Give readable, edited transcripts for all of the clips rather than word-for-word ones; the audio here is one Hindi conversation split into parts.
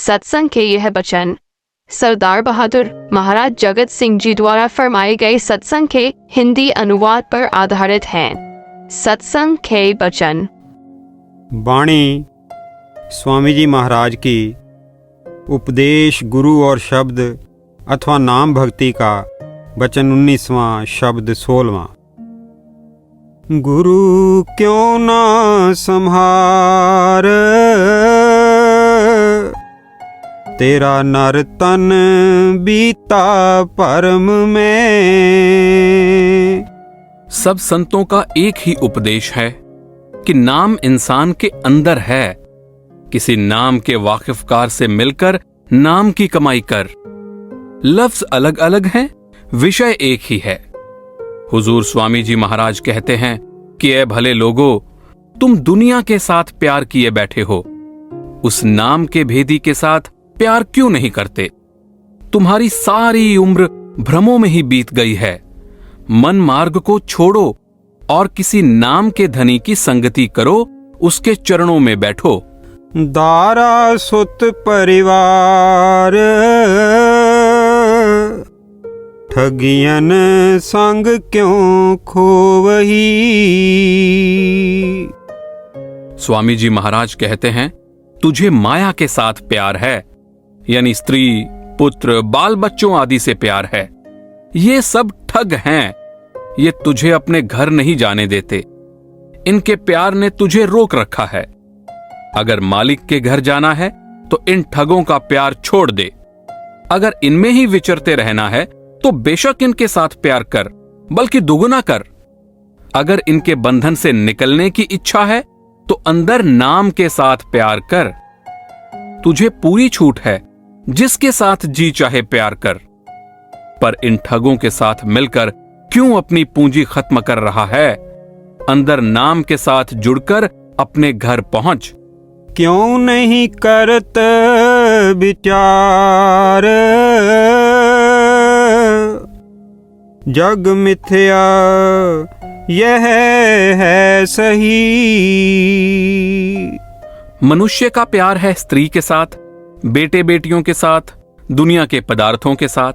सत्संग के यह वचन सरदार बहादुर महाराज जगत सिंह जी द्वारा फरमाए गए सत्संग के हिंदी अनुवाद पर आधारित हैं। सत्संग के वचन। वाणी स्वामी जी महाराज की उपदेश गुरु और शब्द अथवा नाम भक्ति का वचन 19वां शब्द 16वां। गुरु क्यों ना संहार तेरा नर तन बीता परम में। सब संतों का एक ही उपदेश है कि नाम इंसान के अंदर है। किसी नाम के वाकिफकार से मिलकर नाम की कमाई कर। लफ्ज अलग अलग हैं, विषय एक ही है। हुजूर स्वामी जी महाराज कहते हैं कि ऐ भले लोगो, तुम दुनिया के साथ प्यार किए बैठे हो, उस नाम के भेदी के साथ प्यार क्यों नहीं करते? तुम्हारी सारी उम्र भ्रमों में ही बीत गई है। मन मार्ग को छोड़ो और किसी नाम के धनी की संगति करो, उसके चरणों में बैठो। दारा सुत परिवार ठगियन संग क्यों खोवही। स्वामी जी महाराज कहते हैं, तुझे माया के साथ प्यार है, यानी स्त्री, पुत्र, बाल बच्चों आदि से प्यार है। ये सब ठग हैं। ये तुझे अपने घर नहीं जाने देते। इनके प्यार ने तुझे रोक रखा है। अगर मालिक के घर जाना है तो इन ठगों का प्यार छोड़ दे। अगर इनमें ही विचरते रहना है तो बेशक इनके साथ प्यार कर, बल्कि दुगुना कर। अगर इनके बंधन से निकलने की इच्छा है तो अंदर नाम के साथ प्यार कर। तुझे पूरी छूट है, जिसके साथ जी चाहे प्यार कर। पर इन ठगों के साथ मिलकर क्यों अपनी पूंजी खत्म कर रहा है? अंदर नाम के साथ जुड़कर अपने घर पहुंच। क्यों नहीं करत विचार जग मिथ्या यह है सही। मनुष्य का प्यार है स्त्री के साथ, बेटे बेटियों के साथ, दुनिया के पदार्थों के साथ।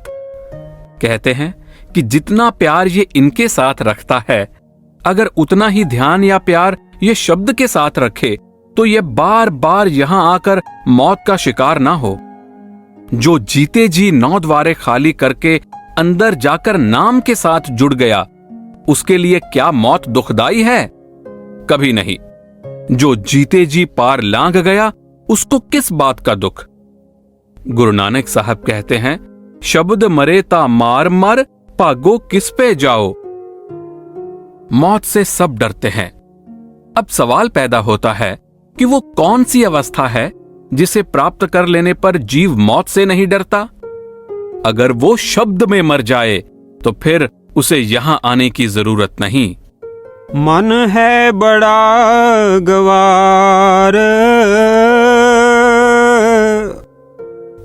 कहते हैं कि जितना प्यार ये इनके साथ रखता है, अगर उतना ही ध्यान या प्यार ये शब्द के साथ रखे तो ये बार बार यहां आकर मौत का शिकार ना हो। जो जीते जी 9 द्वारे खाली करके अंदर जाकर नाम के साथ जुड़ गया, उसके लिए क्या मौत दुखदाई है? कभी नहीं। जो जीते जी पार लांघ गया, उसको किस बात का दुख? गुरु नानक साहब कहते हैं, शब्द मरे ता मार मर, भागो किस पे जाओ। मौत से सब डरते हैं। अब सवाल पैदा होता है कि वो कौन सी अवस्था है जिसे प्राप्त कर लेने पर जीव मौत से नहीं डरता? अगर वो शब्द में मर जाए तो फिर उसे यहां आने की जरूरत नहीं। मन है बड़ा गवार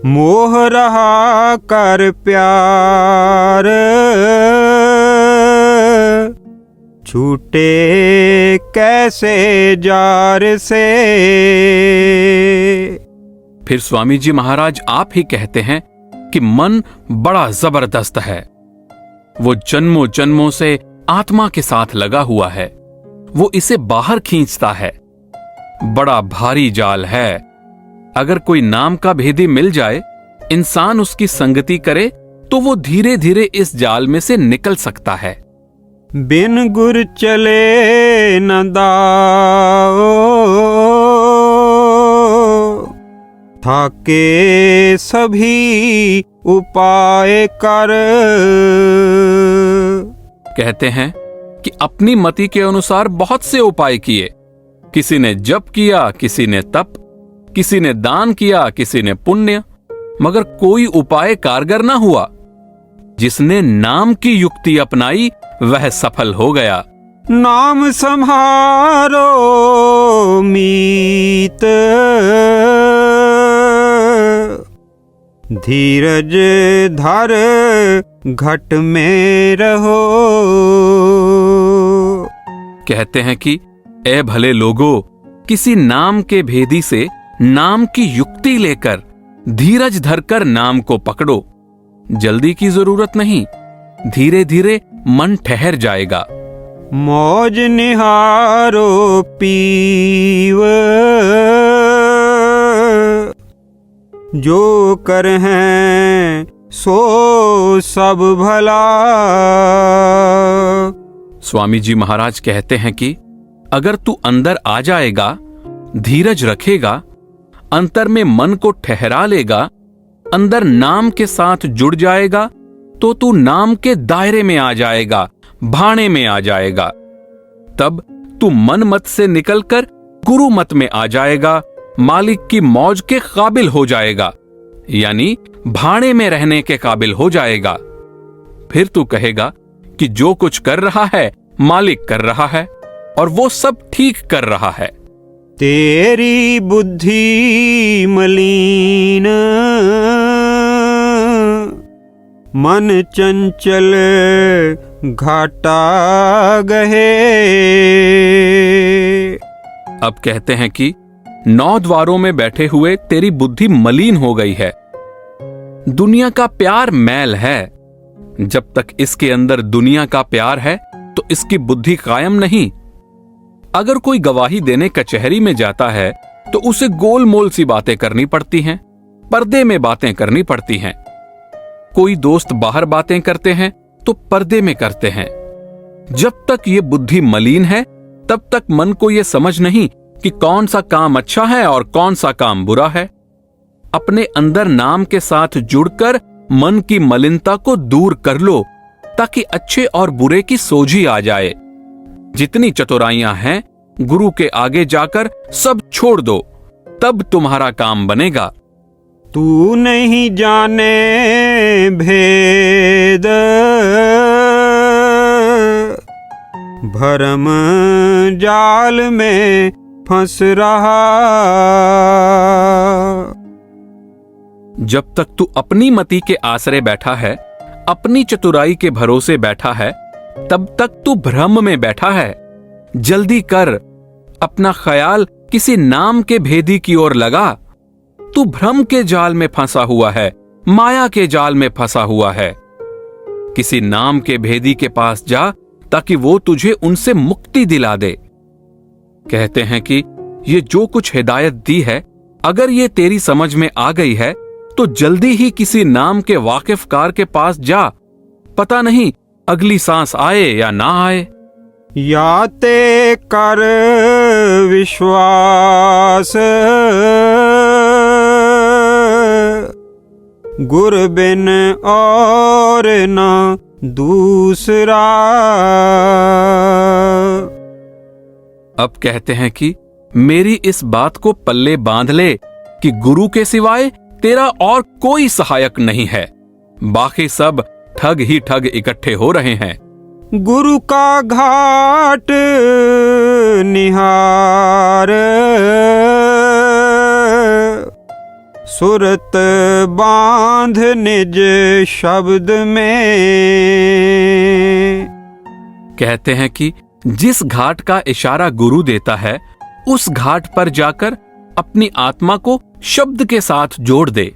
मोह रहा कर प्यार छूटे कैसे जार से। फिर स्वामी जी महाराज आप ही कहते हैं कि मन बड़ा जबरदस्त है। वो जन्मों जन्मों से आत्मा के साथ लगा हुआ है। वो इसे बाहर खींचता है। बड़ा भारी जाल है। अगर कोई नाम का भेदी मिल जाए, इंसान उसकी संगति करे, तो वो धीरे धीरे इस जाल में से निकल सकता है। बिन गुर चले न दाओ थाके सभी उपाय कर। कहते हैं कि अपनी मति के अनुसार बहुत से उपाय किए। किसी ने जप किया, किसी ने तप, किसी ने दान किया, किसी ने पुण्य, मगर कोई उपाय कारगर ना हुआ। जिसने नाम की युक्ति अपनाई वह सफल हो गया। नाम संहारो मीत धीरज धर घट में रहो। कहते हैं कि ए भले लोगो, किसी नाम के भेदी से नाम की युक्ति लेकर धीरज धरकर नाम को पकड़ो। जल्दी की जरूरत नहीं, धीरे धीरे मन ठहर जाएगा। मौज निहारो पीव, जो कर हैं सो सब भला। स्वामी जी महाराज कहते हैं कि अगर तू अंदर आ जाएगा, धीरज रखेगा, अंतर में मन को ठहरा लेगा, अंदर नाम के साथ जुड़ जाएगा, तो तू नाम के दायरे में आ जाएगा, भाने में आ जाएगा। तब तू मन मत से निकलकर गुरु मत में आ जाएगा, मालिक की मौज के काबिल हो जाएगा, यानी भाने में रहने के काबिल हो जाएगा। फिर तू कहेगा कि जो कुछ कर रहा है मालिक कर रहा है और वो सब ठीक कर रहा है। तेरी बुद्धि मलिन, मन चंचल घाटा गहे। अब कहते हैं कि 9 द्वारों में बैठे हुए तेरी बुद्धि मलिन हो गई है। दुनिया का प्यार मैल है। जब तक इसके अंदर दुनिया का प्यार है तो इसकी बुद्धि कायम नहीं। अगर कोई गवाही देने कचहरी में जाता है तो उसे गोल मोल सी बातें करनी पड़ती हैं, पर्दे में बातें करनी पड़ती हैं। कोई दोस्त बाहर बातें करते हैं तो पर्दे में करते हैं। जब तक ये बुद्धि मलिन है तब तक मन को यह समझ नहीं कि कौन सा काम अच्छा है और कौन सा काम बुरा है। अपने अंदर नाम के साथ जुड़कर मन की मलिनता को दूर कर लो ताकि अच्छे और बुरे की सोझी आ जाए। जितनी चतुराइयां हैं गुरु के आगे जाकर सब छोड़ दो, तब तुम्हारा काम बनेगा। तू नहीं जाने भेद, भरम जाल में फंस रहा। जब तक तू अपनी मति के आसरे बैठा है, अपनी चतुराई के भरोसे बैठा है, तब तक तू भ्रम में बैठा है। जल्दी कर, अपना ख्याल किसी नाम के भेदी की ओर लगा। तू भ्रम के जाल में फंसा हुआ है, माया के जाल में फंसा हुआ है। किसी नाम के भेदी के पास जा ताकि वो तुझे उनसे मुक्ति दिला दे। कहते हैं कि ये जो कुछ हिदायत दी है, अगर ये तेरी समझ में आ गई है तो जल्दी ही किसी नाम के वाकिफकार के पास जा। पता नहीं अगली सांस आए या ना आए। या ते कर विश्वास, गुर बिन और न दूसरा। अब कहते हैं कि मेरी इस बात को पल्ले बांध ले कि गुरु के सिवाय तेरा और कोई सहायक नहीं है। बाकी सब ठग ही ठग इकट्ठे हो रहे हैं। गुरु का घाट निहार, सुरत बांध निज शब्द में। कहते हैं कि जिस घाट का इशारा गुरु देता है, उस घाट पर जाकर अपनी आत्मा को शब्द के साथ जोड़ दे।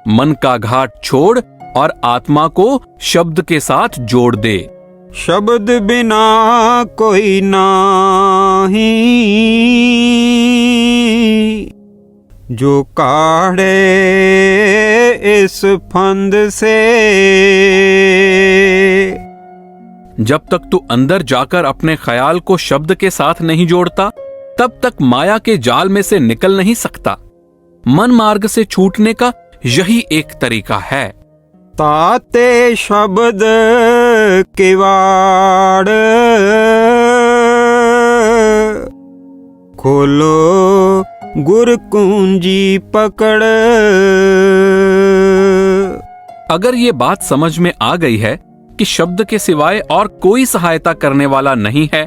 मन का घाट छोड़ और आत्मा को शब्द के साथ जोड़ दे। शब्द बिना कोई नाही, जो काढ़े इस फंद से। जब तक तू अंदर जाकर अपने ख्याल को शब्द के साथ नहीं जोड़ता, तब तक माया के जाल में से निकल नहीं सकता। मन मार्ग से छूटने का यही एक तरीका है। ताते शब्द किवाड़, खोलो गुर कुंजी पकड़। अगर ये बात समझ में आ गई है कि शब्द के सिवाय और कोई सहायता करने वाला नहीं है,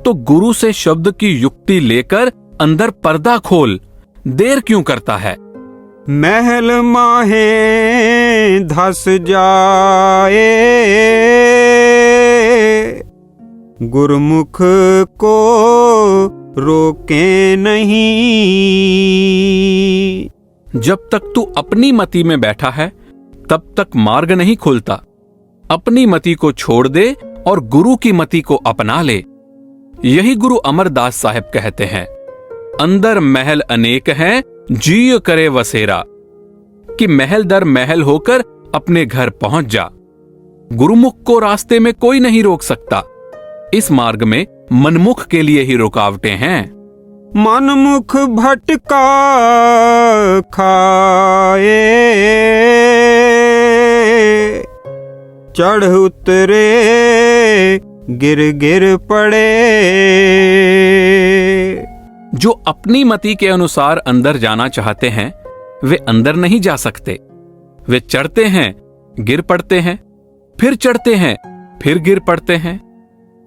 तो गुरु से शब्द की युक्ति लेकर अंदर पर्दा खोल। देर क्यों करता है? महल माहे धस जाए, गुरमुख को रोके नहीं। जब तक तू अपनी मति में बैठा है तब तक मार्ग नहीं खुलता। अपनी मति को छोड़ दे और गुरु की मति को अपना ले। यही गुरु अमरदास साहब कहते हैं, अंदर महल अनेक हैं जीय करे वसेरा, कि महल दर महल होकर अपने घर पहुंच जा। गुरुमुख को रास्ते में कोई नहीं रोक सकता। इस मार्ग में मनमुख के लिए ही रुकावटें हैं। मनमुख भटका खाए, चढ़ उतरे गिर गिर पड़े। जो अपनी मति के अनुसार अंदर जाना चाहते हैं वे अंदर नहीं जा सकते। वे चढ़ते हैं, गिर पड़ते हैं, फिर चढ़ते हैं, फिर गिर पड़ते हैं।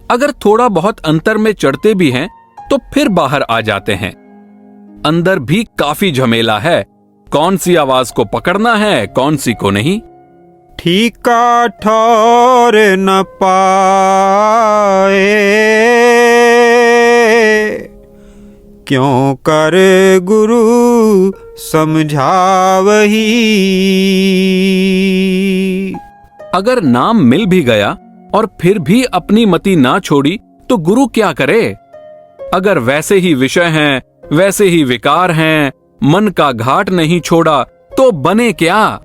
अगर थोड़ा बहुत अंतर में चढ़ते भी हैं तो फिर बाहर आ जाते हैं। अंदर भी काफी झमेला है, कौन सी आवाज को पकड़ना है, कौन सी को नहीं। ठीका ठौर न पाए, क्यों कर गुरु समझावही। अगर नाम मिल भी गया और फिर भी अपनी मति ना छोड़ी तो गुरु क्या करे। अगर वैसे ही विषय हैं, वैसे ही विकार हैं, मन का घाट नहीं छोड़ा तो बने क्या।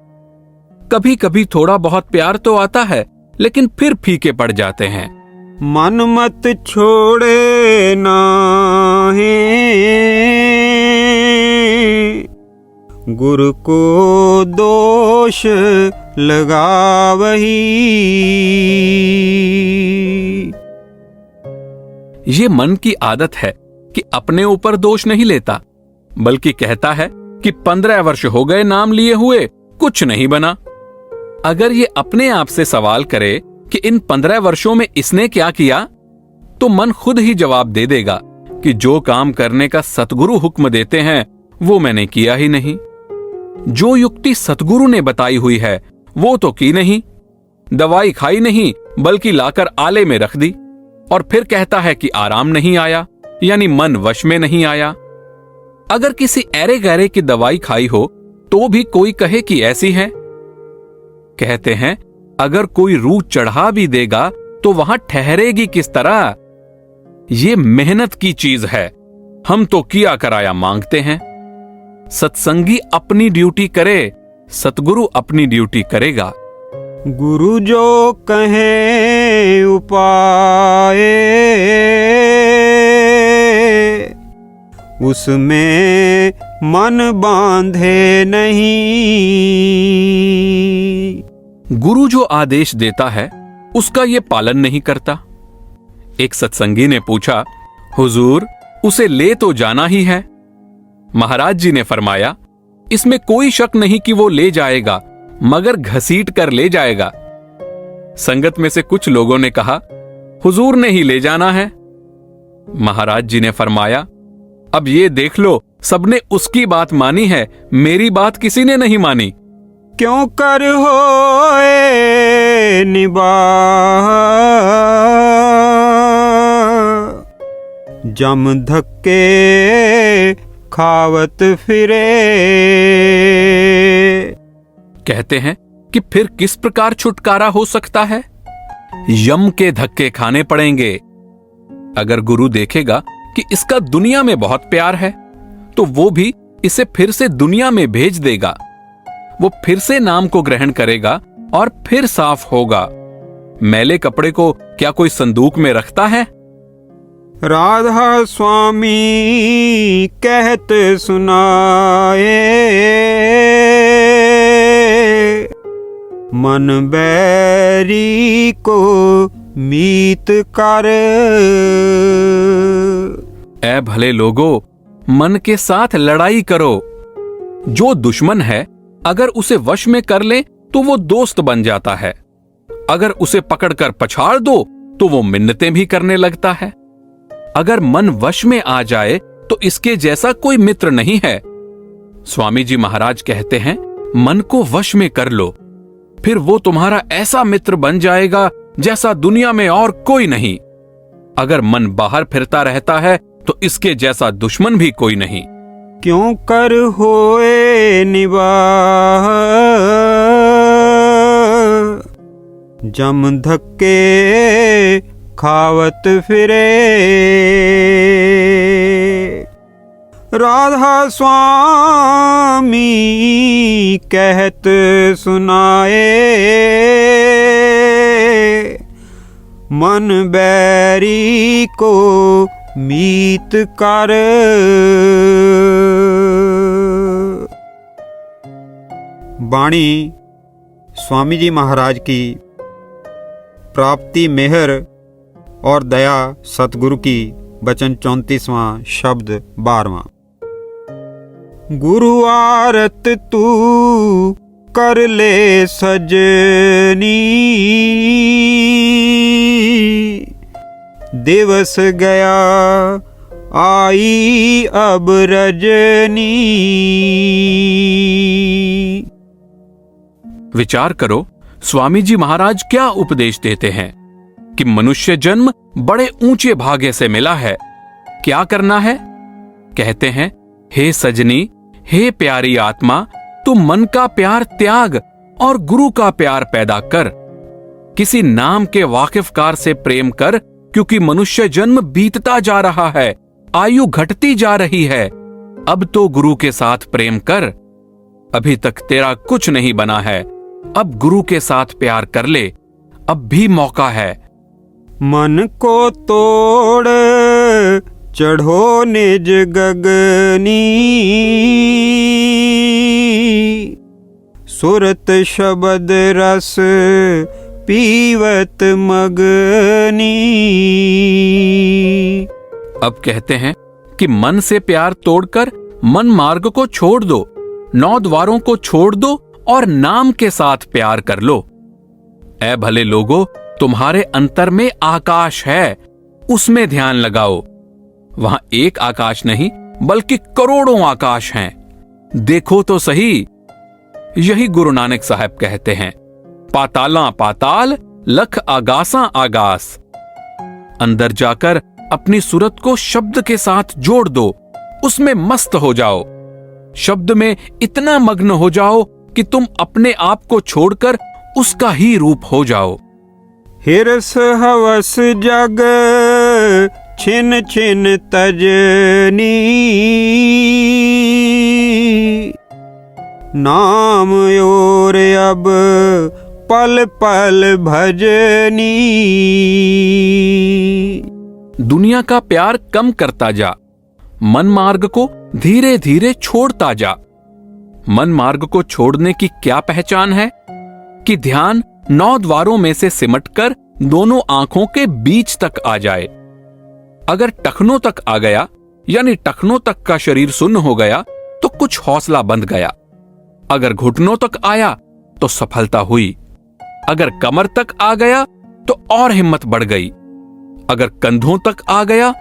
कभी कभी थोड़ा बहुत प्यार तो आता है लेकिन फिर फीके पड़ जाते हैं। मन मत छोड़े नाहे, गुरु को दोष लगावही। ये मन की आदत है कि अपने ऊपर दोष नहीं लेता, बल्कि कहता है कि 15 वर्ष हो गए नाम लिए हुए, कुछ नहीं बना। अगर ये अपने आप से सवाल करे कि इन 15 वर्षों में इसने क्या किया, तो मन खुद ही जवाब दे देगा कि जो काम करने का सतगुरु हुक्म देते हैं वो मैंने किया ही नहीं। जो युक्ति सतगुरु ने बताई हुई है वो तो की नहीं। दवाई खाई नहीं बल्कि लाकर आले में रख दी, और फिर कहता है कि आराम नहीं आया, यानी मन वश में नहीं आया। अगर किसी ऐरे गहरे की दवाई खाई हो तो भी कोई कहे कि ऐसी है। कहते हैं अगर कोई रूह चढ़ा भी देगा तो वहां ठहरेगी किस तरह। ये मेहनत की चीज है, हम तो किया कराया मांगते हैं। सत्संगी अपनी ड्यूटी करे, सतगुरु अपनी ड्यूटी करेगा। गुरु जो कहे उपाय, उसमें मन बांधे नहीं। गुरु जो आदेश देता है उसका ये पालन नहीं करता। एक सत्संगी ने पूछा, हुजूर उसे ले तो जाना ही है। महाराज जी ने फरमाया, इसमें कोई शक नहीं कि वो ले जाएगा, मगर घसीट कर ले जाएगा। संगत में से कुछ लोगों ने कहा, हुजूर ने ही ले जाना है। महाराज जी ने फरमाया, अब ये देख लो, सबने उसकी बात मानी है, मेरी बात किसी ने नहीं मानी। क्यों कर होए निबाह, जम धक्के खावत फिरे। कहते हैं कि फिर किस प्रकार छुटकारा हो सकता है। यम के धक्के खाने पड़ेंगे। अगर गुरु देखेगा कि इसका दुनिया में बहुत प्यार है तो वो भी इसे फिर से दुनिया में भेज देगा। वो फिर से नाम को ग्रहण करेगा और फिर साफ होगा। मैले कपड़े को क्या कोई संदूक में रखता है? राधा स्वामी कहत सुनाए, मन बैरी को मीत कर। ऐ भले लोगो, मन के साथ लड़ाई करो। जो दुश्मन है अगर उसे वश में कर ले तो वो दोस्त बन जाता है। अगर उसे पकड़कर पछाड़ दो तो वो मिन्नतें भी करने लगता है। अगर मन वश में आ जाए तो इसके जैसा कोई मित्र नहीं है। स्वामी जी महाराज कहते हैं, मन को वश में कर लो, फिर वो तुम्हारा ऐसा मित्र बन जाएगा जैसा दुनिया में और कोई नहीं। अगर मन बाहर फिरता रहता है तो इसके जैसा दुश्मन भी कोई नहीं। क्यों कर होए निवाह, जम धक्के खावत फिरे। राधा स्वामी कहत सुनाए, मन बैरी को मीत कर। वाणी स्वामी जी महाराज की प्राप्ति मेहर और दया सतगुरु की, वचन 34वां, शब्द 12वां। गुरु आरत तू कर ले सजनी, दिवस गया आई अब रजनी। विचार करो स्वामी जी महाराज क्या उपदेश देते हैं कि मनुष्य जन्म बड़े ऊंचे भाग्य से मिला है। क्या करना है? कहते हैं, हे सजनी, हे प्यारी आत्मा, तू मन का प्यार त्याग और गुरु का प्यार पैदा कर। किसी नाम के वाकिफकार से प्रेम कर, क्योंकि मनुष्य जन्म बीतता जा रहा है, आयु घटती जा रही है। अब तो गुरु के साथ प्रेम कर। अभी तक तेरा कुछ नहीं बना है, अब गुरु के साथ प्यार कर ले, अब भी मौका है। मन को तोड़ चढ़ो निज गगनी, सुरत शब्द रस पीवत मगनी। अब कहते हैं कि मन से प्यार तोड़कर मन मार्ग को छोड़ दो, 9 द्वारों को छोड़ दो और नाम के साथ प्यार कर लो। ऐ भले लोगो, तुम्हारे अंतर में आकाश है, उसमें ध्यान लगाओ। वहां एक आकाश नहीं बल्कि करोड़ों आकाश हैं, देखो तो सही। यही गुरु नानक साहब कहते हैं, पाताला पाताल लख आगासा आगास। अंदर जाकर अपनी सूरत को शब्द के साथ जोड़ दो, उसमें मस्त हो जाओ। शब्द में इतना मग्न हो जाओ कि तुम अपने आप को छोड़कर उसका ही रूप हो जाओ। हिरस हवस जग छिन छिन तजनी, नाम और अब पल पल भजनी। दुनिया का प्यार कम करता जा, मन मार्ग को धीरे धीरे छोड़ता जा। मन मार्ग को छोड़ने की क्या पहचान है? कि ध्यान 9 द्वारों में से सिमटकर दोनों आंखों के बीच तक आ जाए। अगर टखनों तक आ गया, यानी टखनों तक का शरीर सुन्न हो गया, तो कुछ हौसला बंध गया। अगर घुटनों तक आया तो सफलता हुई। अगर कमर तक आ गया तो और हिम्मत बढ़ गई। अगर कंधों तक आ गया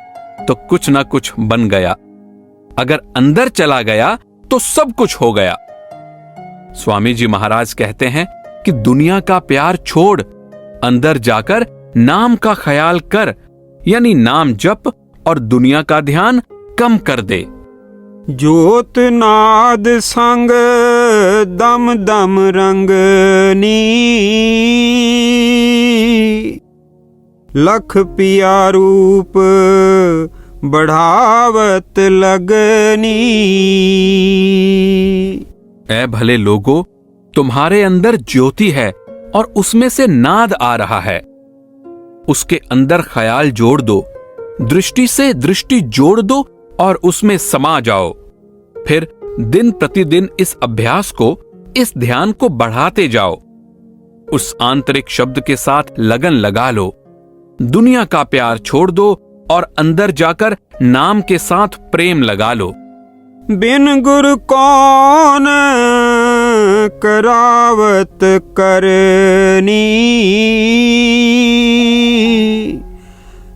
तो कुछ ना कुछ बन गया। अगर अंदर चला गया तो सब कुछ हो गया। स्वामी जी महाराज कहते हैं कि दुनिया का प्यार छोड़, अंदर जाकर नाम का ख्याल कर, यानी नाम जप और दुनिया का ध्यान कम कर दे। ज्योत नाद संग दम दम रंगनी, लख पिया रूप बढ़ावत लगनी। ऐ भले लोगो, तुम्हारे अंदर ज्योति है और उसमें से नाद आ रहा है। उसके अंदर ख्याल जोड़ दो, दृष्टि से दृष्टि जोड़ दो और उसमें समा जाओ। फिर दिन प्रतिदिन इस अभ्यास को, इस ध्यान को बढ़ाते जाओ। उस आंतरिक शब्द के साथ लगन लगा लो। दुनिया का प्यार छोड़ दो और अंदर जाकर नाम के साथ प्रेम लगा लो। बिन गुरु कौन करावत करनी,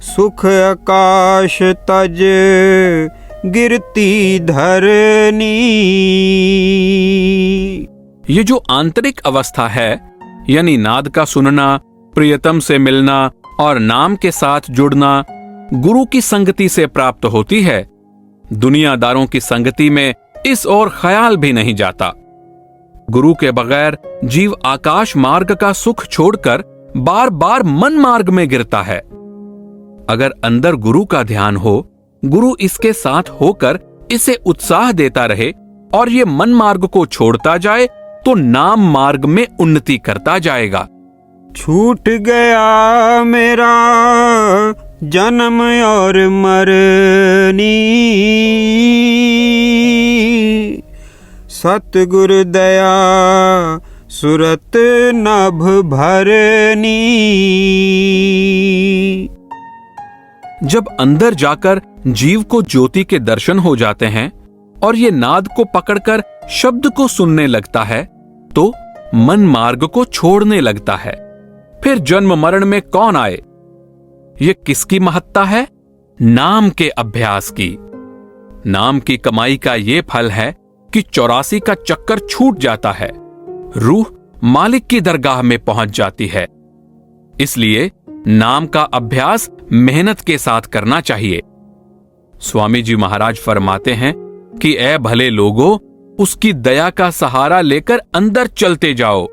सुख आकाश तज गिरती धरनी। ये जो आंतरिक अवस्था है, यानी नाद का सुनना, प्रियतम से मिलना और नाम के साथ जुड़ना, गुरु की संगति से प्राप्त होती है। दुनियादारों की संगति में इस ओर ख्याल भी नहीं जाता। गुरु के बगैर जीव आकाश मार्ग का सुख छोड़कर बार बार मन मार्ग में गिरता है। अगर अंदर गुरु का ध्यान हो, गुरु इसके साथ होकर इसे उत्साह देता रहे और ये मन मार्ग को छोड़ता जाए तो नाम मार्ग में उन्नति करता जाएगा। छूट गया मेरा जन्म और मरनी, सतगुरु दया सुरत नभ भरनी। जब अंदर जाकर जीव को ज्योति के दर्शन हो जाते हैं और ये नाद को पकड़कर शब्द को सुनने लगता है तो मन मार्ग को छोड़ने लगता है। फिर जन्म मरण में कौन आए? ये किसकी महत्ता है? नाम के अभ्यास की। नाम की कमाई का ये फल है कि 84 का चक्कर छूट जाता है, रूह मालिक की दरगाह में पहुंच जाती है। इसलिए नाम का अभ्यास मेहनत के साथ करना चाहिए। स्वामी जी महाराज फरमाते हैं कि ऐ भले लोगों, उसकी दया का सहारा लेकर अंदर चलते जाओ,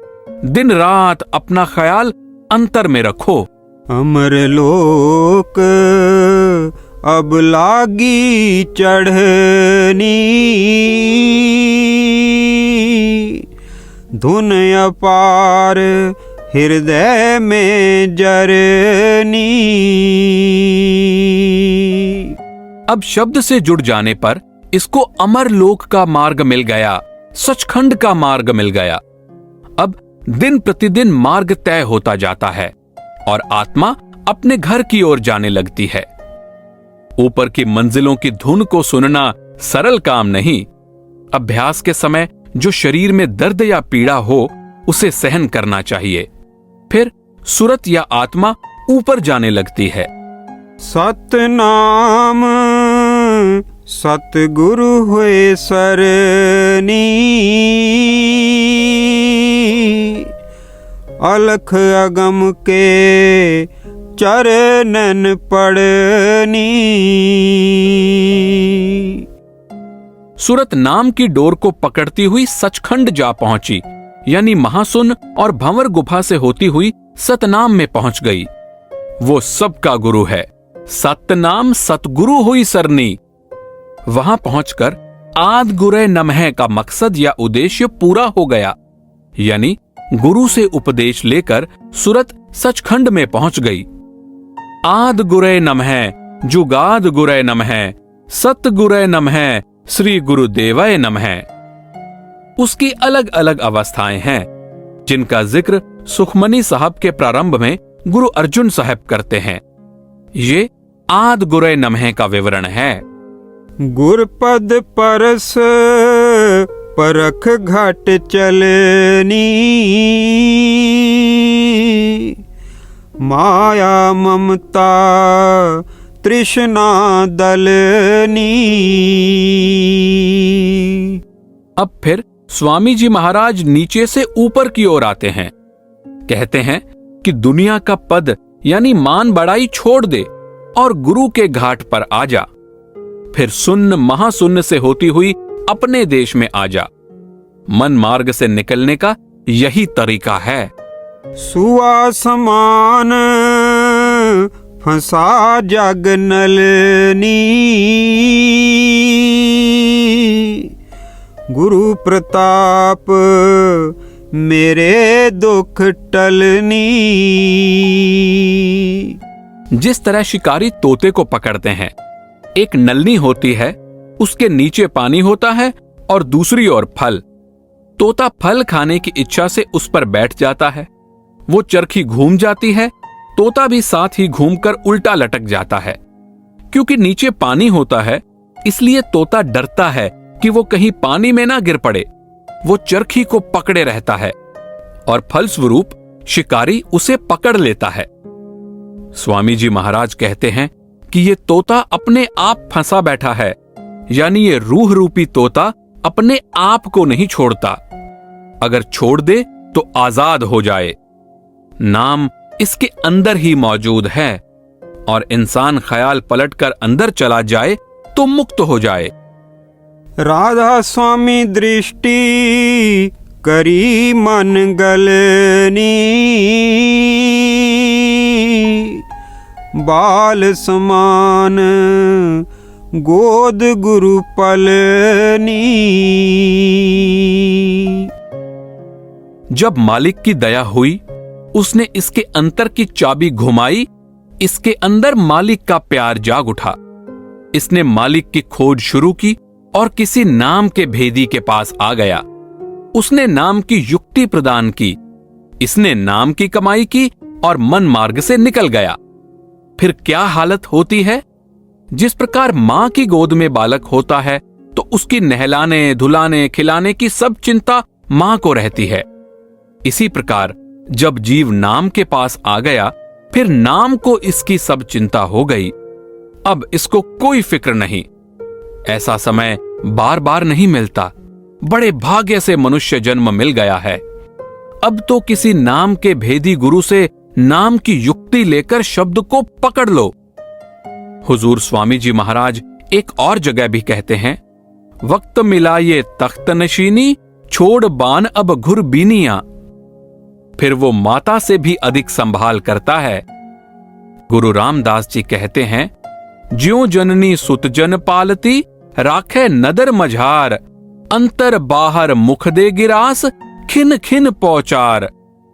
दिन रात अपना ख्याल अंतर में रखो। अमर लोक अब लागी चढ़नी, धुन अपार हृदय में जरनी। अब शब्द से जुड़ जाने पर इसको अमर लोक का मार्ग मिल गया, सचखंड का मार्ग मिल गया। अब दिन प्रतिदिन मार्ग तय होता जाता है और आत्मा अपने घर की ओर जाने लगती है। ऊपर की मंजिलों की धुन को सुनना सरल काम नहीं। अभ्यास के समय जो शरीर में दर्द या पीड़ा हो उसे सहन करना चाहिए। फिर सुरत या आत्मा ऊपर जाने लगती है। सतनाम सतगुरु हुए सरनी, अलख अगम के चरणन पड़नी। सुरत नाम की डोर को पकड़ती हुई सचखंड जा पहुंची, यानी महासुन और भंवर गुफा से होती हुई सतनाम में पहुंच गई। वो सबका गुरु है। सतनाम सतगुरु हुई सरनी। वहां पहुंचकर आद गुरे नमः का मकसद या उद्देश्य पूरा हो गया, यानी गुरु से उपदेश लेकर सुरत सचखंड में पहुंच गई। आद गुरे नमः, जुगाद गुरे नमः, सत गुरे नमः, श्री गुरुदेवाय नमः। उसकी अलग अलग अवस्थाएं हैं जिनका जिक्र सुखमनी साहब के प्रारंभ में गुरु अर्जुन साहब करते हैं। ये आद गुरे नमः का विवरण है। गुरपद परस परख घट चलनी, माया ममता तृष्णा दलनी। अब फिर स्वामी जी महाराज नीचे से ऊपर की ओर आते हैं। कहते हैं कि दुनिया का पद यानी मान बढ़ाई छोड़ दे और गुरु के घाट पर आ जा। फिर सुन्न महाशून्य से होती हुई अपने देश में आ जा। मन मार्ग से निकलने का यही तरीका है। सुआ समान फंसा जग नलनी, गुरु प्रताप मेरे दुख टलनी। जिस तरह शिकारी तोते को पकड़ते हैं, एक नलनी होती है, उसके नीचे पानी होता है और दूसरी ओर फल। तोता फल खाने की इच्छा से उस पर बैठ जाता है, वो चरखी घूम जाती है, तोता भी साथ ही घूमकर उल्टा लटक जाता है। क्योंकि नीचे पानी होता है, इसलिए तोता डरता है कि वो कहीं पानी में ना गिर पड़े। वो चरखी को पकड़े रहता है और फलस्वरूप शिकारी उसे पकड़ लेता है। स्वामी जी महाराज कहते हैं कि ये तोता अपने आप फंसा बैठा है, यानी ये रूह रूपी तोता अपने आप को नहीं छोड़ता। अगर छोड़ दे तो आजाद हो जाए। नाम इसके अंदर ही मौजूद है और इंसान ख्याल पलटकर अंदर चला जाए तो मुक्त हो जाए। राधा स्वामी दृष्टि करी मन गलनी, बाल समान गोद गुरु पलनी। जब मालिक की दया हुई, उसने इसके अंतर की चाबी घुमाई, इसके अंदर मालिक का प्यार जाग उठा। इसने मालिक की खोज शुरू की और किसी नाम के भेदी के पास आ गया। उसने नाम की युक्ति प्रदान की, इसने नाम की कमाई की और मन मार्ग से निकल गया। फिर क्या हालत होती है? जिस प्रकार मां की गोद में बालक होता है तो उसकी नहलाने, धुलाने, खिलाने की सब चिंता मां को रहती है। इसी प्रकार जब जीव नाम के पास आ गया, फिर नाम को इसकी सब चिंता हो गई। अब इसको कोई फिक्र नहीं। ऐसा समय बार बार नहीं मिलता। बड़े भाग्य से मनुष्य जन्म मिल गया है। अब तो किसी नाम के भेदी गुरु से नाम की युक्ति लेकर शब्द को पकड़ लो। हुजूर स्वामी जी महाराज एक और जगह भी कहते हैं, वक्त मिला ये तख्त नशीनी, छोड़ बान अब घुर बीनिया। फिर वो माता से भी अधिक संभाल करता है। गुरु रामदास जी कहते हैं, ज्यों जननी सुत जन पालती, राखे नदर मझार, अंतर बाहर मुख दे गिरास, खिन खिन पौचार,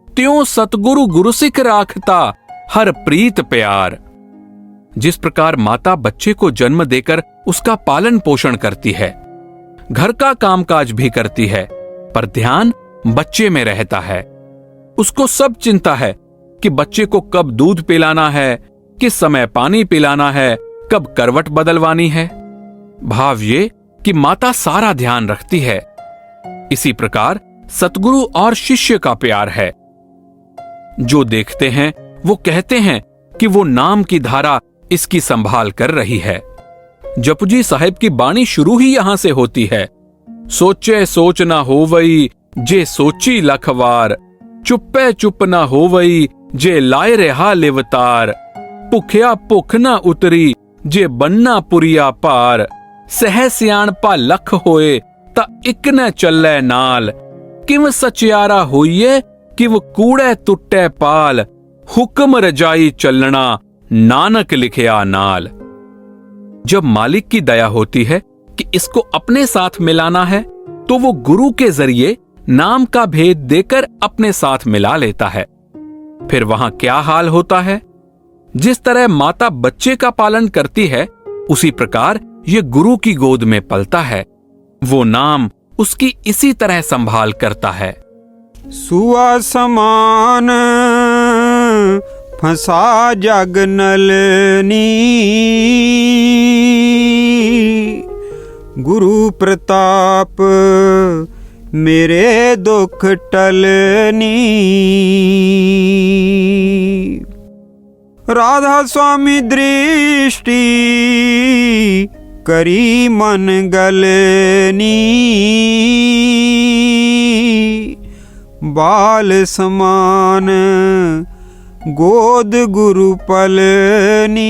त्यों सतगुरु गुरु सिख राखता, हर प्रीत प्यार। जिस प्रकार माता बच्चे को जन्म देकर उसका पालन पोषण करती है, घर का कामकाज भी करती है, पर ध्यान बच्चे में रहता है। उसको सब चिंता है कि बच्चे को कब दूध पिलाना है, किस समय पानी पिलाना है, कब करवट बदलवानी है। भाव ये कि माता सारा ध्यान रखती है। इसी प्रकार सतगुरु और शिष्य का प्यार है। जो देखते हैं वो कहते हैं कि वो नाम की धारा इसकी संभाल कर रही है। जपुजी साहिब की बाणी शुरू ही यहां से होती है। सोचे सोच ना होवई, जे सोची लखवार, चुप्पे चुप ना होवई, जे लाए रहा लिवतार, भुखिया भुख ना उतरी, जे बनना पुरिया पार, सह सियाणपा लख होए, ता इक न चलै नाल, किव सचियारा होइए, किव कूड़े तुट्टे पाल, हुक्म रजाई चलना, नानक लिखिया नाल। जब मालिक की दया होती है कि इसको अपने साथ मिलाना है, तो वो गुरु के जरिए नाम का भेद देकर अपने साथ मिला लेता है। फिर वहां क्या हाल होता है? जिस तरह माता बच्चे का पालन करती है, उसी प्रकार ये गुरु की गोद में पलता है। वो नाम उसकी इसी तरह संभाल करता है। सुआ समान फंसा जग नलनी, गुरु प्रताप मेरे दुख टलनी। राधा स्वामी दृष्टि करी मन गलनी, बाल समान गोद गुरु पलनी।